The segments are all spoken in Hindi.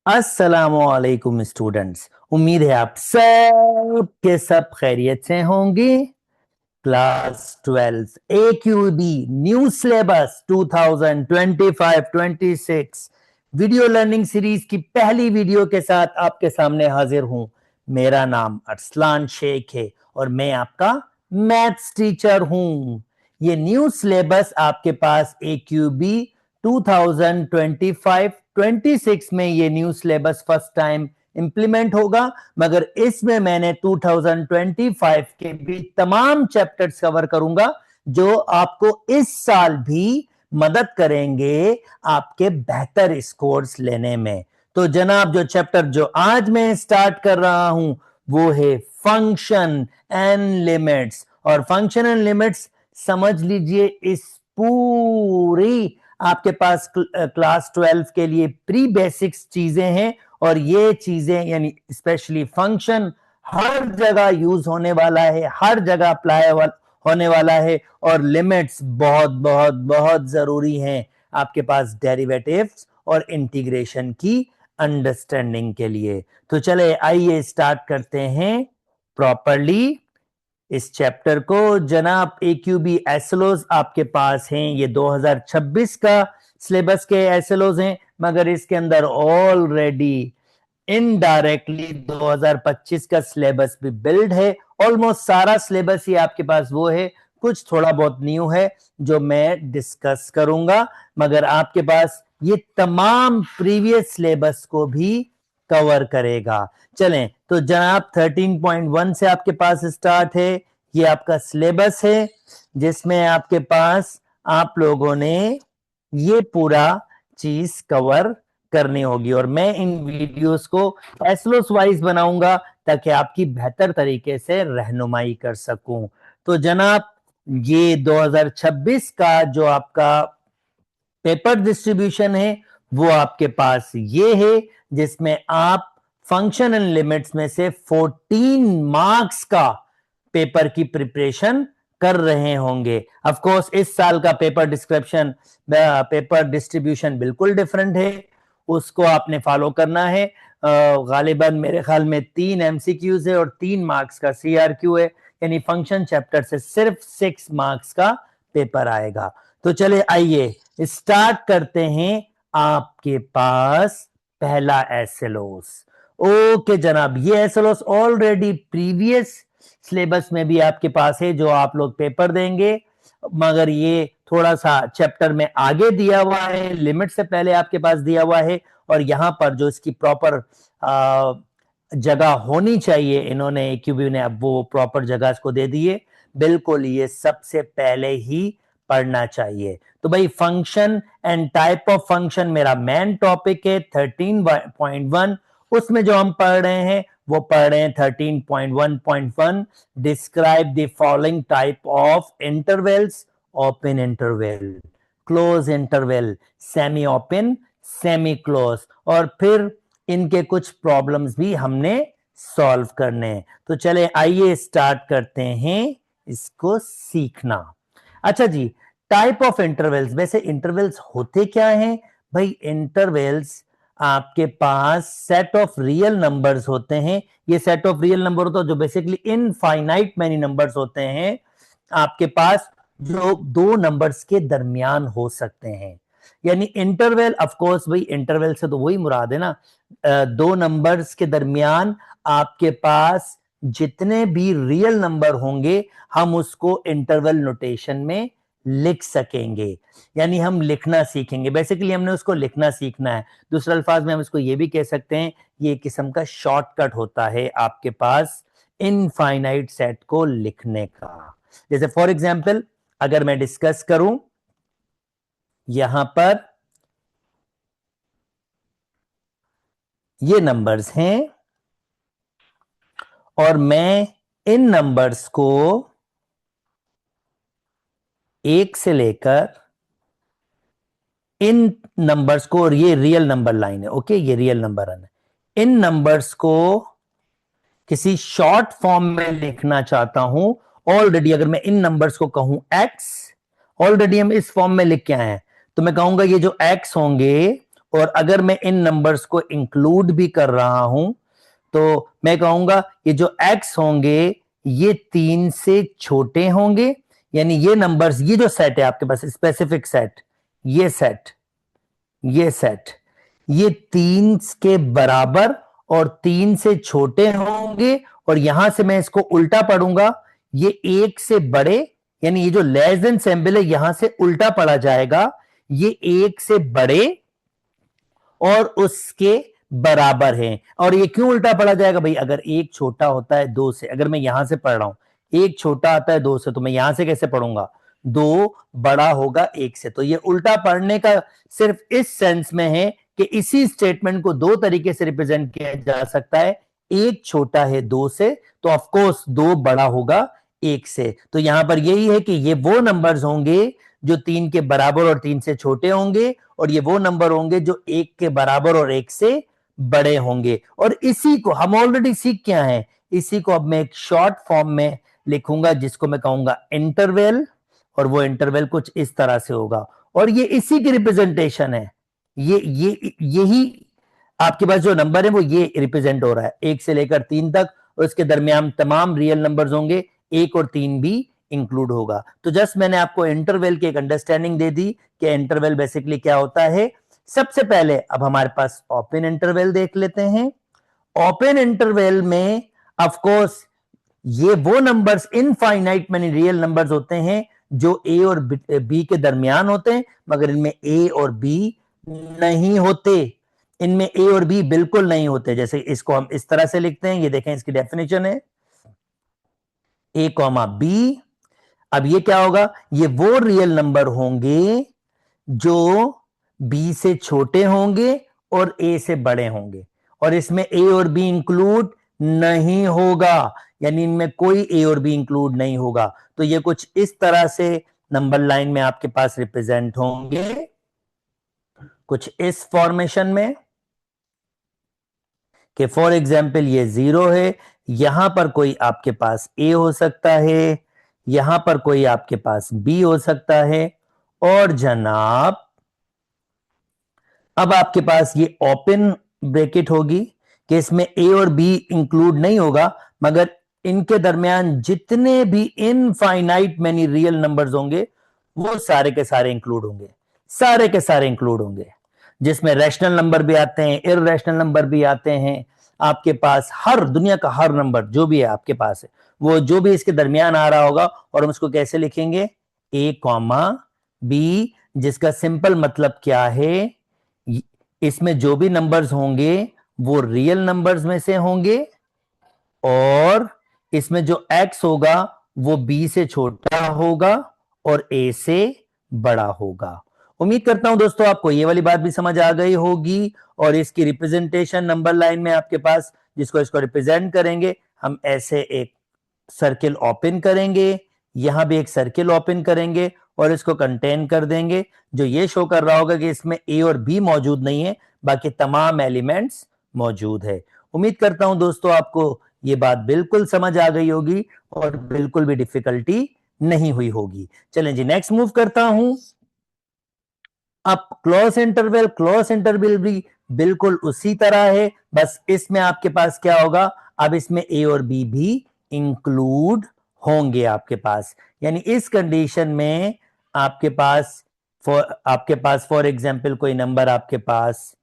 अस्सलामुअलैकुम स्टूडेंट्स। उम्मीद है आप सब के सब खैरियत से होंगे। Class 12 AQB new syllabus 2025-26 video learning series की पहली वीडियो के साथ आपके सामने हाजिर हूं। मेरा नाम अरसलान शेख है और मैं आपका मैथ्स टीचर हूं। ये न्यू सिलेबस आपके पास AQB 2025-26 में ये new syllabus first time implement होगा, मगर इसमें मैंने 2025 के भी तमाम चैप्टर्स कवर करूंगा जो आपको इस साल भी मदद करेंगे आपके बेहतर स्कोर्स लेने में। तो जनाब, जो चैप्टर जो आज मैं स्टार्ट कर रहा हूं वो है फंक्शन एंड लिमिट्स। और फंक्शन एंड लिमिट्स समझ लीजिए, इस पूरी आपके पास क्लास 12 के लिए प्री बेसिक्स चीजें हैं। और ये चीजें यानी स्पेशली फंक्शन हर जगह यूज होने वाला है, हर जगह अप्लाई होने वाला है। और लिमिट्स बहुत बहुत बहुत जरूरी हैं आपके पास डेरिवेटिव्स और इंटीग्रेशन की अंडरस्टैंडिंग के लिए। तो चले आइए स्टार्ट करते हैं प्रॉपरली इस चैप्टर को। जनाब, AQB एसएलओज आपके पास हैं, ये 2026 का सिलेबस के एसएलओज हैं, मगर इसके अंदर ऑलरेडी इनडायरेक्टली 2025 का सिलेबस भी बिल्ड है। ऑलमोस्ट सारा सिलेबस ही आपके पास वो है, कुछ थोड़ा बहुत न्यू है जो मैं डिस्कस करूंगा, मगर आपके पास ये तमाम प्रीवियस सिलेबस को भी कवर करेगा। चलें तो जनाब, 13.1 से आपके पास स्टार्ट है। ये आपका सिलेबस है जिसमें आपके पास आप लोगों ने ये पूरा चीज कवर करनी होगी। और मैं इन वीडियोस को एसलोस वाइज बनाऊंगा ताकि आपकी बेहतर तरीके से रहनुमाई कर सकूं। तो जनाब, ये 2026 का जो आपका पेपर डिस्ट्रीब्यूशन है वो आपके पास ये है, जिसमें आप फंक्शन एंड लिमिट्स में से 14 मार्क्स का पेपर की प्रिपरेशन कर रहे होंगे। ऑफ कोर्स इस साल का पेपर डिस्ट्रीब्यूशन बिल्कुल डिफरेंट है, उसको आपने फॉलो करना है। गालिबन मेरे ख्याल में 3 MCQs है और 3 मार्क्स का CRQ है, यानी फंक्शन चैप्टर से सिर्फ 6 मार्क्स का पेपर आएगा। तो चले आइए स्टार्ट करते हैं। आपके पास पहला एसएलओस। ओके जनाब, ये एसएलओस ऑलरेडी प्रीवियस सिलेबस में भी आपके पास है जो आप लोग पेपर देंगे, मगर ये थोड़ा सा चैप्टर में आगे दिया हुआ है, लिमिट से पहले आपके पास दिया हुआ है। और यहां पर जो इसकी प्रॉपर जगह होनी चाहिए, इन्होंने AQB ने अब वो प्रॉपर जगह इसको दे दी है। बिल्कुल ये सबसे पहले ही पढ़ना चाहिए। तो भाई, function and type of function मेरा मेन टॉपिक है 13.1। उसमें जो हम पढ़ रहे हैं वो पढ़ रहे हैं 13.1.1। Describe the following type of intervals: open interval, close interval, semi open, semi close. और फिर इनके कुछ प्रॉब्लम्स भी हमने सॉल्व करने हैं। तो चले आइए स्टार्ट करते हैं इसको सीखना। अच्छा जी, टाइप ऑफ इंटरवल्स। वैसे इंटरवल्स होते क्या हैं भाई? इंटरवल्स आपके पास सेट ऑफ रियल नंबर्स होते हैं। ये सेट ऑफ रियल नंबर होता है जो बेसिकली इनफाइनाइट मैनी नंबर्स होते हैं आपके पास, जो दो नंबर्स के दरमियान हो सकते हैं। यानी इंटरवल, ऑफ कोर्स भाई, इंटरवल से तो वही मुराद है ना, दो नंबर्स के दरमियान आपके पास जितने भी रियल नंबर होंगे हम उसको इंटरवल नोटेशन में लिख सकेंगे, यानी हम लिखना सीखेंगे। बेसिकली हमने उसको लिखना सीखना है। दूसरे अल्फाज में हम इसको ये भी कह सकते हैं, ये किस्म का शॉर्टकट होता है आपके पास इनफाइनाइट सेट को लिखने का। जैसे फॉर एग्जांपल अगर मैं डिस्कस करूं, यहां पर ये नंबर्स हैं और मैं इन नंबर्स को 1 से लेकर इन नंबर्स को, और ये रियल नंबर लाइन है, ओके, ये रियल नंबर है, इन नंबर्स को किसी शॉर्ट फॉर्म में लिखना चाहता हूं। ऑलरेडी अगर मैं इन नंबर्स को कहूं x, ऑलरेडी हम इस फॉर्म में लिख के आए हैं, तो मैं कहूंगा ये जो x होंगे और अगर मैं इन नंबर्स को इंक्लूड भी कर रहा हूं तो मैं कहूंगा ये जो x होंगे ये 3 से छोटे होंगे, यानी ये नंबर्स, ये जो सेट है आपके पास स्पेसिफिक सेट, ये सेट, ये 3 के बराबर और 3 से छोटे होंगे। और यहां से मैं इसको उल्टा पढ़ूंगा, ये 1 से बड़े, यानी ये जो लेस देन सिंबल है यहां से उल्टा पढ़ा जाएगा, ये 1 से बड़े और उसके बराबर है। और ये क्यों उल्टा पढ़ा जाएगा भाई? अगर एक छोटा होता है 2 से, अगर मैं यहां से पढ़ रहा हूं एक छोटा आता है 2 से, तो मैं यहां से कैसे पढ़ूंगा? 2 बड़ा होगा 1 से। तो ये उल्टा पढ़ने का सिर्फ इस सेंस में है कि इसी स्टेटमेंट को दो तरीके से रिप्रेजेंट किया जा सकता है। एक छोटा है 2 से, तो ऑफकोर्स 2 बड़ा होगा 1 से। तो यहां पर यही है कि ये वो नंबर्स होंगे जो 3 के बराबर और 3 से छोटे होंगे, और ये वो नंबर होंगे जो 1 के बराबर और 1 से बड़े होंगे। और इसी को हम ऑलरेडी सीख क्या है, इसी को अब मैं एक शॉर्ट फॉर्म में लिखूंगा जिसको मैं कहूंगा इंटरवल, और वो इंटरवल कुछ इस तरह से होगा। और ये इसी की रिप्रेजेंटेशन है, यही आपके पास जो नंबर है वो ये रिप्रेजेंट हो रहा है 1 से लेकर 3 तक, और इसके दरमियान तमाम रियल नंबर्स होंगे, 1 और 3 भी इंक्लूड होगा। तो जस्ट मैंने आपको इंटरवल की एक अंडरस्टैंडिंग दे दी कि इंटरवल बेसिकली क्या होता है। सबसे पहले अब हमारे पास ओपन इंटरवल देख लेते हैं। ओपन इंटरवल में ऑफ कोर्स ये वो numbers infinite many real numbers होते हैं जो ए और बी के दरमियान होते हैं, मगर इनमें ए और बी नहीं होते, इनमें ए और बी बिल्कुल नहीं होते। जैसे इसको हम इस तरह से लिखते हैं, ये देखें इसकी डेफिनेशन है ए कॉमा बी। अब ये क्या होगा? ये वो रियल नंबर होंगे जो बी से छोटे होंगे और ए से बड़े होंगे, और इसमें ए और बी इंक्लूड नहीं होगा, यानी इनमें कोई ए और बी इंक्लूड नहीं होगा। तो ये कुछ इस तरह से नंबर लाइन में आपके पास रिप्रेजेंट होंगे, कुछ इस फॉर्मेशन में कि फॉर एग्जाम्पल ये 0 है, यहां पर कोई आपके पास ए हो सकता है, यहां पर कोई आपके पास बी हो सकता है, और जनाब अब आपके पास ये ओपन ब्रैकेट होगी कि इसमें ए और बी इंक्लूड नहीं होगा, मगर इनके दरमियान जितने भी इनफाइनाइट मैनी रियल नंबर्स होंगे वो सारे के सारे इंक्लूड होंगे, सारे के सारे इंक्लूड होंगे, जिसमें रैशनल नंबर भी आते हैं, इररैशनल नंबर भी आते हैं। आपके पास हर दुनिया का हर नंबर जो भी है आपके पास है, वो जो भी इसके दरमियान आ रहा होगा, और हम उसको कैसे लिखेंगे? ए कॉमा बी, जिसका सिंपल मतलब क्या है? इसमें जो भी नंबर्स होंगे वो रियल नंबर्स में से होंगे, और इसमें जो x होगा वो b से छोटा होगा और a से बड़ा होगा। उम्मीद करता हूं दोस्तों आपको ये वाली बात भी समझ आ गई होगी। और इसकी रिप्रेजेंटेशन नंबर लाइन में आपके पास, जिसको इसको रिप्रेजेंट करेंगे, हम ऐसे एक सर्किल ओपन करेंगे, यहां भी एक सर्किल ओपन करेंगे और इसको कंटेन कर देंगे, जो ये शो कर रहा होगा कि इसमें ए और बी मौजूद नहीं है, बाकी तमाम एलिमेंट्स मौजूद है। उम्मीद करता हूं दोस्तों आपको ये बात बिल्कुल समझ आ गई होगी और बिल्कुल भी डिफिकल्टी नहीं हुई होगी। चलें जी, नेक्स्ट मूव करता हूं। अब क्लोज इंटरवल भी बिल्कुल उसी तरह है, बस इसमें आपके पास क्या होगा? अब इसमें ए और बी भी इंक्लूड होंगे आपके पास, यानी इस कंडीशन में आपके पास फॉर एग्जांपल कोई नंबर आपके पास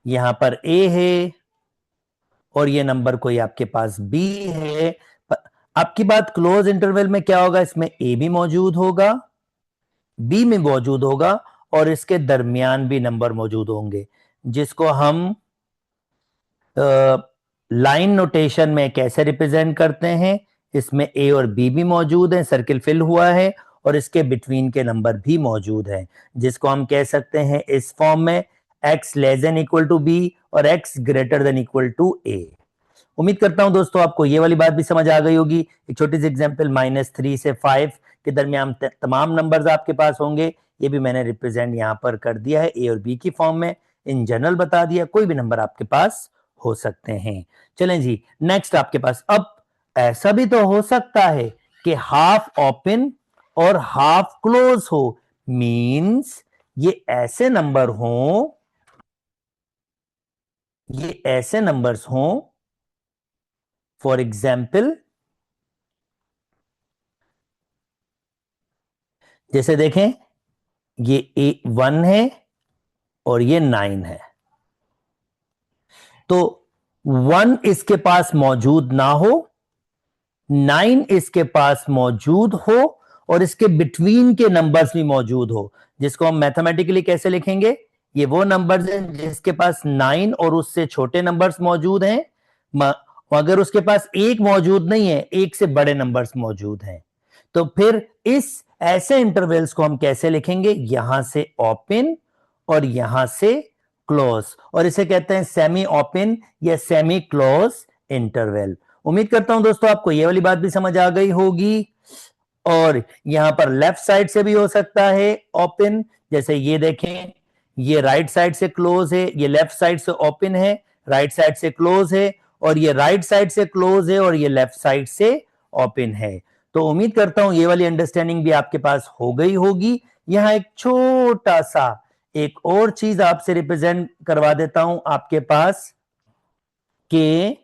यहां पर ए है और ये नंबर कोई आपके पास बी है। आपकी बात क्लोज इंटरवल में क्या होगा? इसमें ए भी मौजूद होगा, बी में मौजूद होगा, और इसके दरमियान भी नंबर मौजूद होंगे, जिसको हम लाइन नोटेशन में कैसे रिप्रेजेंट करते हैं? इसमें ए और बी भी मौजूद है, सर्किल फिल हुआ है, और इसके बिटवीन के नंबर भी मौजूद हैं, जिसको हम कह सकते हैं इस फॉर्म में x less than equal to b और x greater than equal to a. उम्मीद करता हूं दोस्तों आपको ये वाली बात भी समझ आ गई होगी। एक छोटी सी एग्जांपल, -3 से 5 के दरमियान तमाम नंबर्स आपके पास होंगे, ये भी मैंने रिप्रेजेंट यहां पर कर दिया है ए और बी की फॉर्म में, इन जनरल बता दिया, कोई भी नंबर आपके पास हो सकते हैं। चलें जी, नेक्स्ट आपके पास अब ऐसा भी तो हो सकता है कि हाफ ओपन और हाफ क्लोज हो, मींस ये ऐसे नंबर हों ये ऐसे नंबर्स हों, फॉर एग्जाम्पल जैसे देखें ये 1 है और ये 9 है, तो 1 इसके पास मौजूद ना हो, 9 इसके पास मौजूद हो, और इसके बिटवीन के नंबर्स भी मौजूद हो, जिसको हम मैथमेटिकली कैसे लिखेंगे? ये वो नंबर्स हैं जिसके पास 9 और उससे छोटे नंबर्स मौजूद हैं, अगर उसके पास एक मौजूद नहीं है, एक से बड़े नंबर्स मौजूद हैं, तो फिर इस ऐसे इंटरवल्स को हम कैसे लिखेंगे? यहां से ओपन और यहां से क्लोज, और इसे कहते हैं सेमी ओपन या सेमी क्लोज इंटरवल। उम्मीद करता हूं दोस्तों आपको यह वाली बात भी समझ आ गई होगी। और यहां पर लेफ्ट साइड से भी हो सकता है ओपन, जैसे ये देखें, ये राइट साइड से क्लोज है, ये लेफ्ट साइड से ओपन है, राइट साइड से क्लोज है, और ये राइट साइड से क्लोज है, और ये लेफ्ट साइड से ओपन है। तो उम्मीद करता हूं ये वाली अंडरस्टैंडिंग भी आपके पास हो गई होगी। यहां एक छोटा सा एक और चीज आपसे रिप्रेजेंट करवा देता हूं आपके पास कि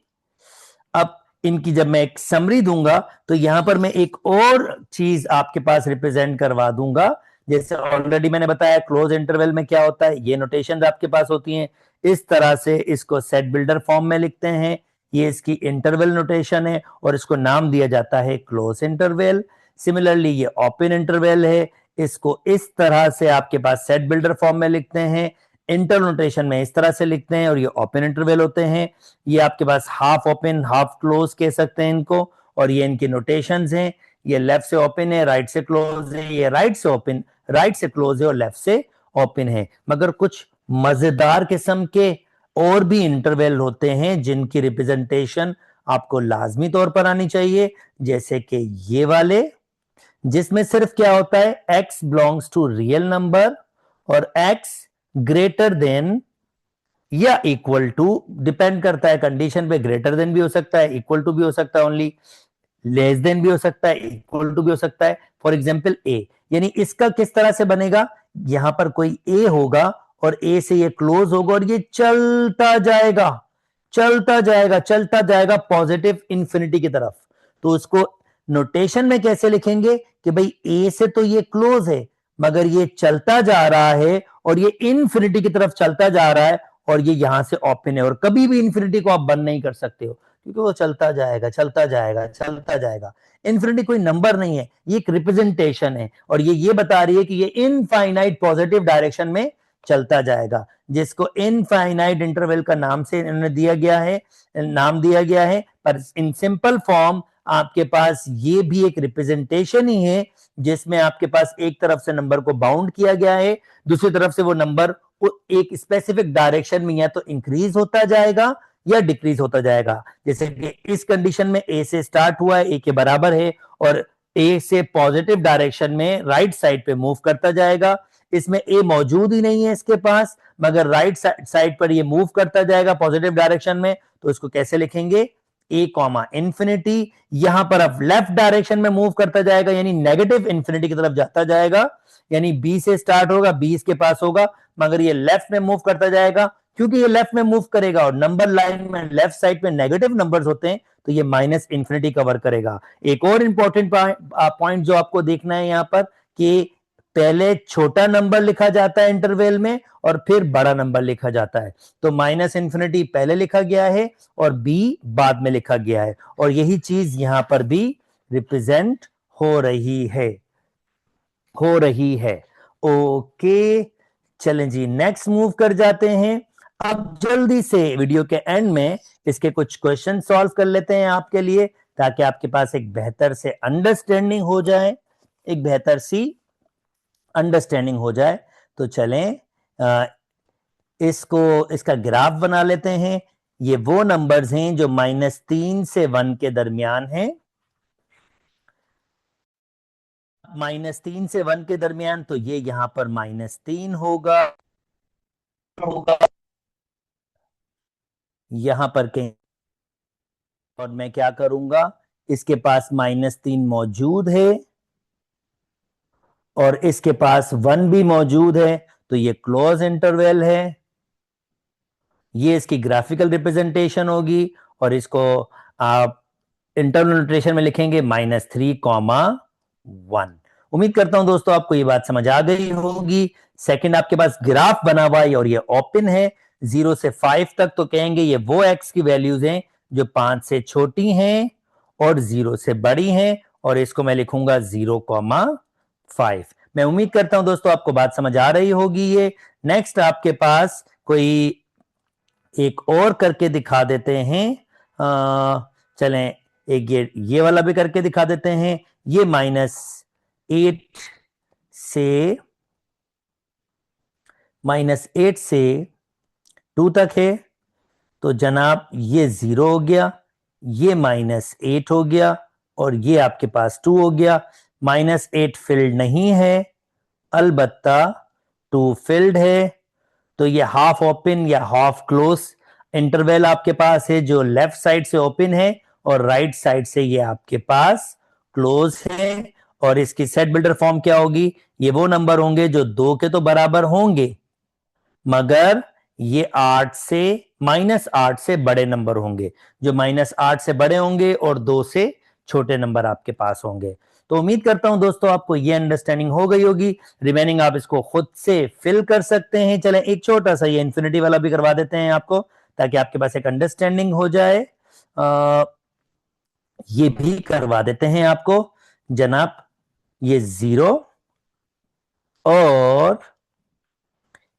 अब इनकी जब मैं एक समरी दूंगा तो यहां पर मैं एक और चीज आपके पास रिप्रेजेंट करवा दूंगा। जैसे ऑलरेडी मैंने बताया क्लोज इंटरवल में क्या होता है, ये नोटेशंस आपके पास होती हैं, इस तरह से इसको सेट बिल्डर फॉर्म में लिखते हैं, ये इसकी इंटरवल नोटेशन है और इसको नाम दिया जाता है क्लोज इंटरवल। सिमिलरली ये ओपन इंटरवल है, इसको इस तरह से आपके पास सेट बिल्डर फॉर्म में लिखते हैं, इंटर नोटेशन में इस तरह से लिखते हैं, और ये ओपन इंटरवल होते हैं। ये आपके पास हाफ ओपन हाफ क्लोज कह सकते हैं इनको, और ये इनकी नोटेशंस हैं। ये लेफ्ट से ओपन है, राइट से क्लोज है, ये राइट से ओपन राइट से क्लोज है, और लेफ्ट से ओपन है। मगर कुछ मजेदार किस्म के और भी इंटरवल होते हैं जिनकी रिप्रेजेंटेशन आपको लाजमी तौर पर आनी चाहिए, जैसे कि ये वाले, जिसमें सिर्फ क्या होता है, x belongs to real number और x ग्रेटर देन या इक्वल टू, डिपेंड करता है कंडीशन पे, ग्रेटर देन भी हो सकता है, इक्वल टू भी हो सकता है, ओनली लेस देन भी हो सकता है, इक्वल टू भी हो सकता है। फॉर एग्जांपल ए, यानी इसका किस तरह से बनेगा, यहां पर कोई ए होगा और ए से ये क्लोज होगा और ये चलता जाएगा चलता जाएगा चलता जाएगा पॉजिटिव इंफिनिटी की तरफ। तो उसको नोटेशन में कैसे लिखेंगे कि भाई ए से तो ये क्लोज है मगर ये चलता जा रहा है और ये इंफिनिटी की तरफ चलता जा रहा है, और ये यहां से ओपन है, और कभी भी इंफिनिटी को आप बंद नहीं कर सकते हो क्योंकि वो चलता जाएगा चलता जाएगा चलता जाएगा। इन्फिनिटी कोई नंबर नहीं है, ये एक रिप्रेजेंटेशन है, और ये बता रही है कि ये इनफाइनाइट पॉजिटिव डायरेक्शन में चलता जाएगा, जिसको इनफाइनाइट इंटरवल का नाम से इन्होंने नाम दिया गया है। पर इन सिंपल फॉर्म आपके पास ये भी एक रिप्रेजेंटेशन ही है, जिसमें आपके पास एक तरफ से नंबर को बाउंड किया गया है, दूसरी तरफ से वो नंबर एक स्पेसिफिक डायरेक्शन में या तो इंक्रीज होता जाएगा या डिक्रीज होता जाएगा। जैसे कि इस कंडीशन में ए से स्टार्ट हुआ है, ए के बराबर है, और ए से पॉजिटिव डायरेक्शन में राइट साइड पे मूव करता जाएगा। इसमें ए मौजूद ही नहीं है इसके पास, मगर राइट साइड पर ये मूव करता जाएगा पॉजिटिव डायरेक्शन में, तो इसको कैसे लिखेंगे, ए कॉमा इंफिनिटी। यहां पर अब लेफ्ट डायरेक्शन में मूव करता जाएगा यानी नेगेटिव इंफिनिटी की तरफ जाता जाएगा, यानी बी से स्टार्ट होगा, बी इसके पास होगा, मगर ये लेफ्ट में मूव करता जाएगा। क्योंकि ये लेफ्ट में मूव करेगा और नंबर लाइन में लेफ्ट साइड में नेगेटिव नंबर्स होते हैं, तो ये माइनस इंफिनिटी कवर करेगा। एक और इंपॉर्टेंट पॉइंट जो आपको देखना है यहां पर, कि पहले छोटा नंबर लिखा जाता है इंटरवल में और फिर बड़ा नंबर लिखा जाता है। तो माइनस इंफिनिटी पहले लिखा गया है और बी बाद में लिखा गया है, और यही चीज यहां पर भी रिप्रेजेंट हो रही है। ओके, चलें जी, नेक्स्ट मूव कर जाते हैं। अब जल्दी से वीडियो के एंड में इसके कुछ क्वेश्चन सॉल्व कर लेते हैं आपके लिए, ताकि आपके पास एक बेहतर से अंडरस्टैंडिंग हो जाए, एक बेहतर सी अंडरस्टैंडिंग हो जाए। तो चलें इसको इसका ग्राफ बना लेते हैं। ये वो नंबर्स हैं जो -3 से 1 के दरमियान हैं, -3 से 1 के दरमियान, तो ये यहां पर -3 होगा यहां पर कहीं, और मैं क्या करूंगा, इसके पास -3 मौजूद है और इसके पास 1 भी मौजूद है, तो ये क्लोज इंटरवल है। ये इसकी ग्राफिकल रिप्रेजेंटेशन होगी और इसको आप इंटरनल नोटेशन में लिखेंगे -3,1। उम्मीद करता हूं दोस्तों आपको ये बात समझ आ गई होगी। सेकंड आपके पास ग्राफ बना हुआ है और ये ओपन है 0 से 5 तक, तो कहेंगे ये वो एक्स की वैल्यूज हैं जो 5 से छोटी हैं और 0 से बड़ी हैं, और इसको मैं लिखूंगा 0,5। मैं उम्मीद करता हूं दोस्तों आपको बात समझ आ रही होगी। ये नेक्स्ट आपके पास कोई एक और करके दिखा देते हैं। चलें एक ये वाला भी करके दिखा देते हैं। ये -8 से -2 तक है, तो जनाब ये 0 हो गया, ये -8 हो गया और ये आपके पास 2 हो गया। -8 फिल्ड नहीं है, अलबत्ता 2 फिल्ड है। तो ये हाफ ओपन या हाफ क्लोज इंटरवल आपके पास है, जो लेफ्ट साइड से ओपन है और राइट साइड से ये आपके पास क्लोज है। और इसकी सेट बिल्डर फॉर्म क्या होगी? ये वो नंबर होंगे जो 2 के तो बराबर होंगे, मगर ये -8 से बड़े नंबर होंगे, जो -8 से बड़े होंगे और 2 से छोटे नंबर आपके पास होंगे। तो उम्मीद करता हूं दोस्तों आपको ये अंडरस्टैंडिंग हो गई होगी। रिमेनिंग आप इसको खुद से फिल कर सकते हैं। चलें एक छोटा सा ये इन्फिनिटी वाला भी करवा देते हैं आपको, ताकि आपके पास एक अंडरस्टैंडिंग हो जाए। ये भी करवा देते हैं आपको जनाब। ये 0 और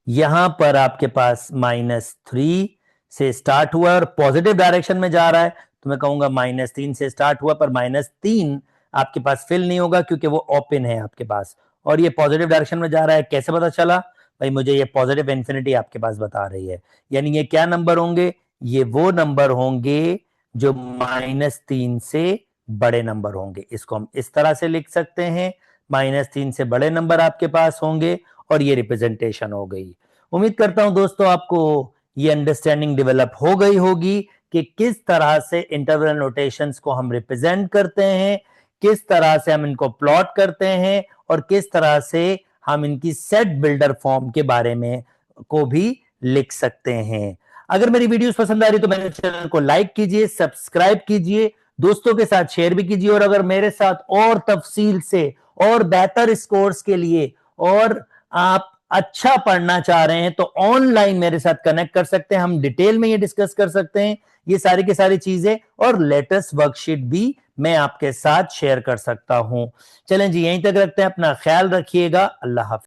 यहां पर आपके पास -3 से स्टार्ट हुआ और पॉजिटिव डायरेक्शन में जा रहा है, तो मैं कहूंगा -3 से स्टार्ट हुआ, पर -3 आपके पास फिल नहीं होगा क्योंकि वो ओपन है आपके पास। और ये पॉजिटिव डायरेक्शन में जा रहा है, कैसे पता चला भाई? मुझे ये पॉजिटिव इन्फिनिटी आपके पास बता रही है। यानी ये क्या नंबर होंगे? ये वो नंबर होंगे जो -3 से बड़े नंबर होंगे। इसको हम इस तरह से लिख सकते हैं, -3 से बड़े नंबर आपके पास होंगे, और ये रिप्रेजेंटेशन हो गई। उम्मीद करता हूं दोस्तों आपको ये अंडरस्टैंडिंग डेवलप हो गई होगी कि किस तरह से इंटरवल नोटेशंस को हम रिप्रेजेंट करते हैं, किस तरह से हम इनको प्लॉट करते हैं, और किस तरह से हम इनकी सेट बिल्डर फॉर्म के बारे में को भी लिख सकते हैं। अगर मेरी वीडियोस पसंद आ रही तो मेरे चैनल को लाइक कीजिए, सब्सक्राइब कीजिए, दोस्तों के साथ शेयर भी कीजिए। और अगर मेरे साथ और तफसील से और बेहतर इस कोर्स के लिए और आप अच्छा पढ़ना चाह रहे हैं तो ऑनलाइन मेरे साथ कनेक्ट कर सकते हैं। हम डिटेल में ये डिस्कस कर सकते हैं ये सारी की सारी चीजें, और लेटेस्ट वर्कशीट भी मैं आपके साथ शेयर कर सकता हूं। चलें जी, यहीं तक रखते हैं। अपना ख्याल रखिएगा। अल्लाह हाफिज।